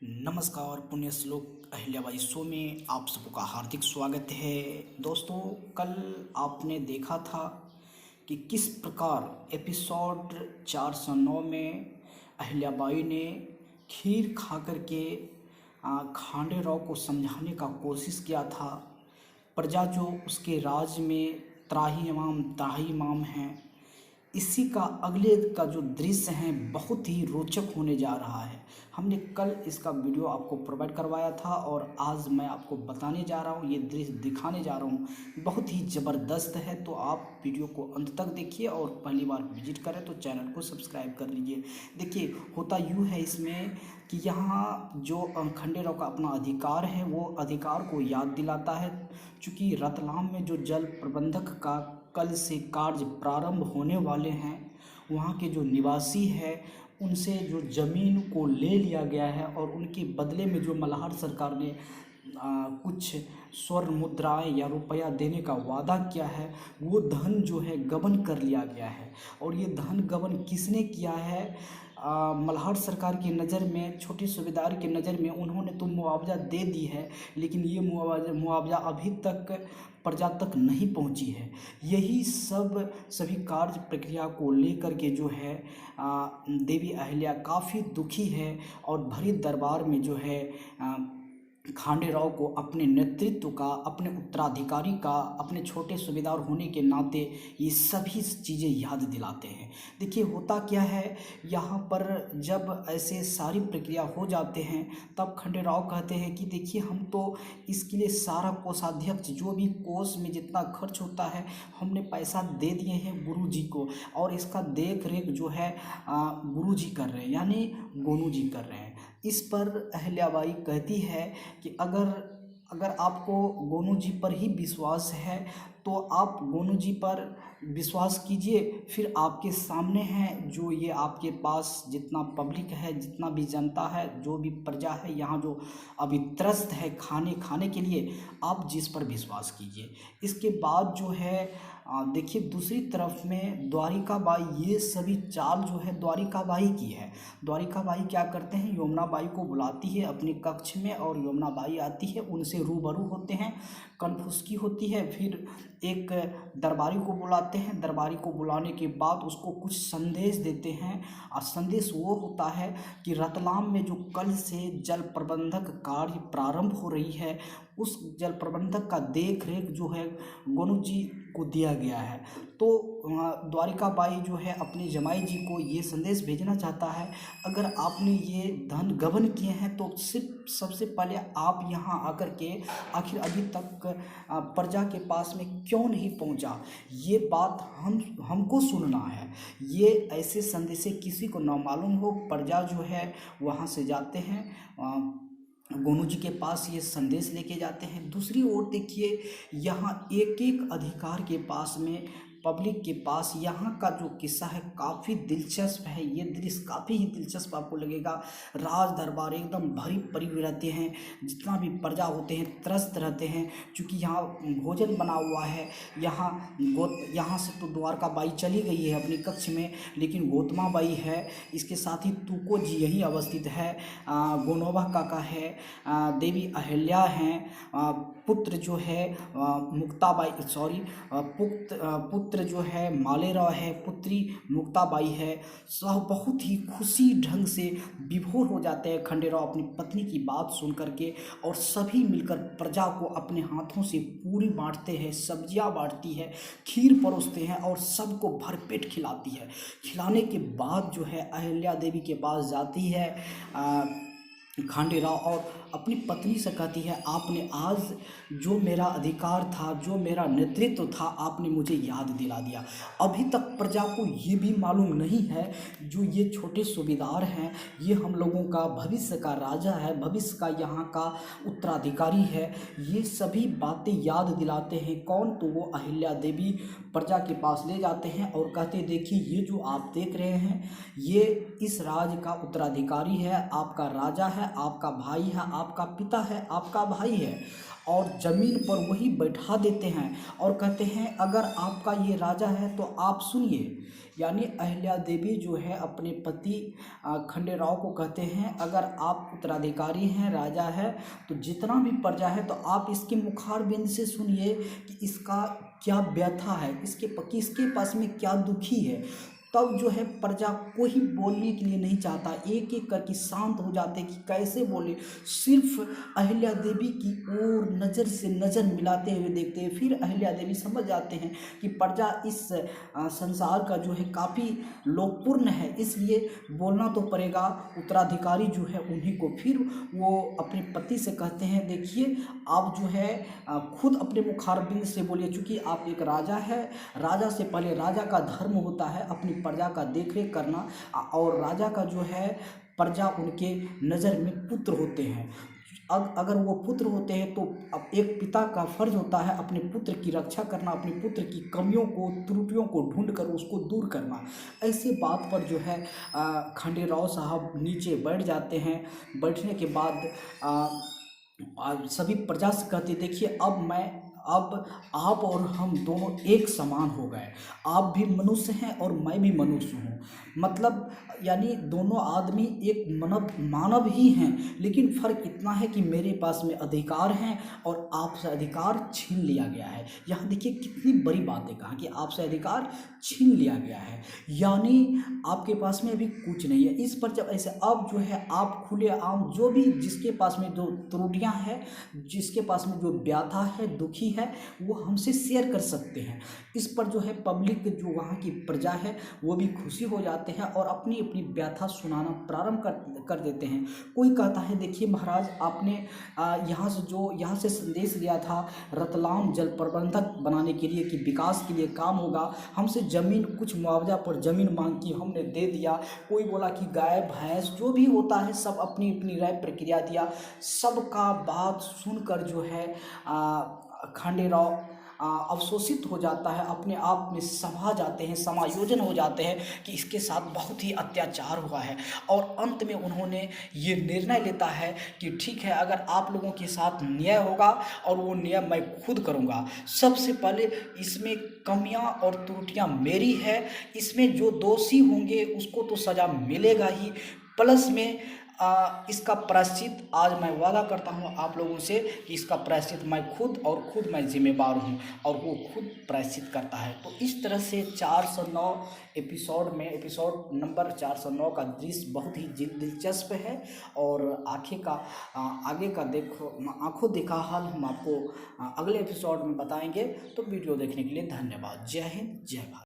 नमस्कार पुण्य श्लोक अहिल्याबाई शो में आप सबका हार्दिक स्वागत है। दोस्तों, कल आपने देखा था कि किस प्रकार एपिसोड 409 में अहिल्याबाई ने खीर खा कर के खांडेराव को समझाने का कोशिश किया था। प्रजा जो उसके राज में त्राही इमाम हैं, इसी का अगले का जो दृश्य है बहुत ही रोचक होने जा रहा है। हमने कल इसका वीडियो आपको प्रोवाइड करवाया था और आज मैं आपको बताने जा रहा हूँ, ये दृश्य दिखाने जा रहा हूँ। बहुत ही ज़बरदस्त है, तो आप वीडियो को अंत तक देखिए और पहली बार विजिट करें तो चैनल को सब्सक्राइब कर लीजिए। देखिए, होता यूँ है इसमें कि यहाँ जो खंडेराव का अपना अधिकार है वो अधिकार को याद दिलाता है। चूँकि रतलाम में जो जल प्रबंधक का कल से कार्य प्रारंभ होने वाले हैं, वहाँ के जो निवासी हैं उनसे जो ज़मीन को ले लिया गया है और उनके बदले में जो मल्हार सरकार ने कुछ स्वर्ण मुद्राएं या रुपया देने का वादा किया है, वो धन जो है गबन कर लिया गया है। और ये धन गबन किसने किया है? मल्हार सरकार की नज़र में, छोटे सूबेदार की नज़र में उन्होंने तो मुआवजा दे दी है, लेकिन ये मुआवजा अभी तक प्रजा तक नहीं पहुंची है। यही सभी कार्य प्रक्रिया को लेकर के जो है देवी अहिल्या काफ़ी दुखी है और भरी दरबार में जो है खांडेराव को अपने नेतृत्व का, अपने उत्तराधिकारी का, अपने छोटे सूबेदार होने के नाते ये सभी चीज़ें याद दिलाते हैं। देखिए, होता क्या है, यहाँ पर जब ऐसे सारी प्रक्रिया हो जाते हैं तब खंडेराव कहते हैं कि देखिए, हम तो इसके लिए सारा कोषाध्यक्ष, जो भी कोष में जितना खर्च होता है, हमने पैसा दे दिए हैं गुरु जी को और इसका देख रेख जो है गुरु जी कर रहे हैं, यानी गोनू जी कर रहे हैं। इस पर अहिल्याबाई कहती है कि अगर आपको गोनू जी पर ही विश्वास है तो आप गोनू जी पर विश्वास कीजिए। फिर आपके सामने है जो ये आपके पास जितना पब्लिक है, जितना भी जनता है, जो भी प्रजा है यहाँ जो अभी त्रस्त है खाने के लिए, आप जिस पर विश्वास कीजिए। इसके बाद जो है देखिए, दूसरी तरफ में द्वारिकाबाई, ये सभी चाल जो है द्वारिकाबाई की है। द्वारिकाबाई क्या करते हैं, यमुनाबाई को बुलाती है अपने कक्ष में और यमुनाबाई आती है, उनसे रूबरू होते हैं, कनफुसकी होती है। फिर एक दरबारी को बुलाते हैं, दरबारी को बुलाने के बाद उसको कुछ संदेश देते हैं और संदेश वो होता है कि रतलाम में जो कल से जल प्रबंधक कार्य प्रारंभ हो रही है, उस जल प्रबंधक का देख रेख जो है गोनू जी को दिया गया है। तो द्वारिकाबाई जो है अपने जमाई जी को ये संदेश भेजना चाहता है, अगर आपने ये धन गबन किए हैं तो सिर्फ सबसे पहले आप यहाँ आकर के आखिर अभी तक प्रजा के पास में क्यों नहीं पहुँचा, ये बात हमको सुनना है। ये ऐसे संदेश किसी को ना मालूम हो। प्रजा जो है वहाँ से जाते हैं, गोनू जी के पास ये संदेश लेके जाते हैं। दूसरी ओर देखिए, यहाँ एक एक अधिकार के पास में, पब्लिक के पास, यहाँ का जो किस्सा है काफ़ी दिलचस्प है। ये दृश्य काफ़ी ही दिलचस्प आपको लगेगा। राज दरबार एकदम भरी पड़ी हुई रहते हैं, जितना भी प्रजा होते हैं त्रस्त रहते हैं। चूँकि यहाँ भोजन बना हुआ है, यहाँ से तो द्वारकाबाई चली गई है अपने कक्ष में, लेकिन गोतमाबाई है, इसके साथ ही तुको जी यहीं अवस्थित है, गोनोबा काका है, देवी अहिल्या हैं, पुत्र जो है पुत्र जो है मालेराव है, पुत्री मुक्ताबाई है। सब बहुत ही खुशी ढंग से विभोर हो जाते हैं खंडेराव अपनी पत्नी की बात सुन करके, और सभी मिलकर प्रजा को अपने हाथों से पूरी बांटते हैं, सब्जियां बांटती है, खीर परोसते हैं और सबको भरपेट खिलाती है। खिलाने के बाद जो है अहिल्या देवी के पास जाती है खंडेराव और अपनी पत्नी से कहती है, आपने आज जो मेरा अधिकार था, जो मेरा नेतृत्व था, आपने मुझे याद दिला दिया। अभी तक प्रजा को ये भी मालूम नहीं है जो ये छोटे सूबेदार हैं, ये हम लोगों का भविष्य का राजा है, भविष्य का यहाँ का उत्तराधिकारी है। ये सभी बातें याद दिलाते हैं। कौन? तो वो अहिल्या देवी प्रजा के पास ले जाते हैं और कहते, देखिए, ये जो आप देख रहे हैं, ये इस राज्य का उत्तराधिकारी है, आपका राजा है, आपका भाई है, आपका पिता है, आपका भाई है। और ज़मीन पर वही बैठा देते हैं और कहते हैं, अगर आपका ये राजा है तो आप सुनिए, यानी अहिल्या देवी जो है अपने पति खंडेराव को कहते हैं, अगर आप उत्तराधिकारी हैं, राजा है, तो जितना भी प्रजा है तो आप इसके मुखारबिंद से सुनिए कि इसका क्या व्यथा है, किसके पास में क्या दुखी है। तब जो है प्रजा कोई बोलने के लिए नहीं चाहता, एक एक करके शांत हो जाते कि कैसे बोले। सिर्फ अहिल्या देवी की ओर नज़र से नज़र मिलाते हुए देखते हैं। फिर अहिल्या देवी समझ जाते हैं कि प्रजा इस संसार का जो है काफ़ी लोकपूर्ण है, इसलिए बोलना तो पड़ेगा, उत्तराधिकारी जो है उन्हीं को। फिर वो अपने पति से कहते हैं, देखिए आप जो है खुद अपने मुखारबिंद से बोलिए, चूँकि आप एक राजा है, राजा से पहले राजा का धर्म होता है अपनी प्रजा का देखरेख करना, और राजा का जो है प्रजा उनके नज़र में पुत्र होते हैं। अगर वो पुत्र होते हैं तो अब एक पिता का फर्ज होता है अपने पुत्र की रक्षा करना, अपने पुत्र की कमियों को, त्रुटियों को ढूंढ कर उसको दूर करना। ऐसे बात पर जो है खंडेराव साहब नीचे बैठ जाते हैं। बैठने के बाद सभी प्रजा से कहते, देखिए अब आप और हम दोनों एक समान हो गए। आप भी मनुष्य हैं और मैं भी मनुष्य हूँ, मतलब यानी दोनों आदमी एक मानव ही हैं, लेकिन फ़र्क इतना है कि मेरे पास में अधिकार हैं और आपसे अधिकार छीन लिया गया है। यहाँ देखिए कितनी बड़ी बात है, कहा कि आपसे अधिकार छीन लिया गया है, यानी आपके पास में अभी कुछ नहीं है। इस पर जब ऐसे अब जो है आप खुलेआम जो भी जिसके पास में जो त्रुटियाँ हैं, जिसके पास में जो व्यथा है, दुखी है, वो हमसे शेयर कर सकते हैं। इस पर जो है पब्लिक जो वहाँ की प्रजा है वो भी खुशी हो जाते हैं और अपनी अपनी व्यथा सुनाना प्रारंभ कर देते हैं। कोई कहता है, देखिए महाराज, आपने यहाँ से संदेश लिया था रतलाम जल प्रबंधक बनाने के लिए कि विकास के लिए काम होगा, हमसे ज़मीन कुछ मुआवजा पर ज़मीन मांग की, हमने दे दिया। कोई बोला कि गाय भैंस जो भी होता है सब अपनी अपनी राय प्रक्रिया दिया। सबका बात सुनकर जो है खंडेराव अवशोषित हो जाता है, अपने आप में समा जाते हैं, समायोजन हो जाते हैं कि इसके साथ बहुत ही अत्याचार हुआ है। और अंत में उन्होंने ये निर्णय लेता है कि ठीक है, अगर आप लोगों के साथ न्याय होगा और वो न्याय मैं खुद करूँगा। सबसे पहले इसमें कमियां और त्रुटियां मेरी है, इसमें जो दोषी होंगे उसको तो सज़ा मिलेगा ही, प्लस में इसका प्रायश्चित आज मैं वादा करता हूँ आप लोगों से कि इसका प्रायश्चित मैं खुद मैं जिम्मेवार हूँ, और वो खुद प्रायश्चित करता है। तो इस तरह से 409 एपिसोड नंबर 409 का दृश्य बहुत ही दिलचस्प है, और आगे का आंखों देखा हाल हम आपको अगले एपिसोड में बताएंगे। तो वीडियो देखने के लिए धन्यवाद। जय हिंद, जय भारत।